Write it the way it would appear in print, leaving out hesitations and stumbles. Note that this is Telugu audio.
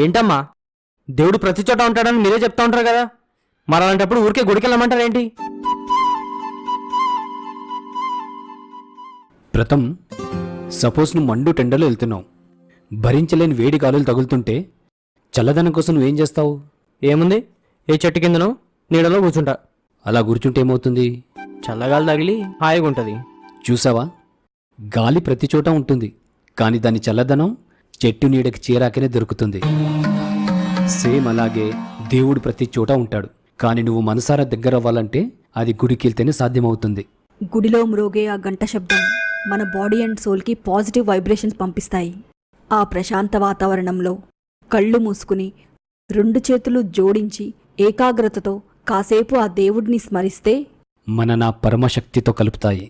ఏంటమ్మా, దేవుడు ప్రతి చోట ఉంటాడని మీరే చెప్తా ఉంటారు కదా, మరి అలాంటప్పుడు ఊరికే గుడికి వెళ్ళమంటారేంటి? ప్రథం, సపోజ్ నువ్వు మండు టెండలో వెళ్తున్నావు, భరించలేని వేడి గాలులు తగులుతుంటే చల్లదనం కోసం నువ్వేం చేస్తావు? ఏముంది, ఏ చెట్టు కిందనో నీడలో కూర్చుంటా. అలా కూర్చుంటే ఏమవుతుంది? చల్లగాలి తగిలి హాయిగా ఉంటుంది. చూసావా, గాలి ప్రతి చోట ఉంటుంది, కానీ దాని చల్లదనం చెట్టు నీడకి చేరాకనే దొరుకుతుంది. సేమ్ అలాగే దేవుడు ప్రతి చోట ఉంటాడు, కానీ నువ్వు మనసారా దగ్గరవ్వాలంటే అది గుడికెళ్తేనే సాధ్యమవుతుంది. గుడిలో మ్రోగే ఆ గంట శబ్దం మన బాడీ అండ్ సోల్కి పాజిటివ్ వైబ్రేషన్స్ పంపిస్తాయి. ఆ ప్రశాంత వాతావరణంలో కళ్ళు మూసుకుని 2 చేతులు జోడించి ఏకాగ్రతతో కాసేపు ఆ దేవుడిని స్మరిస్తే మన నా పరమశక్తితో కలుపుతాయి.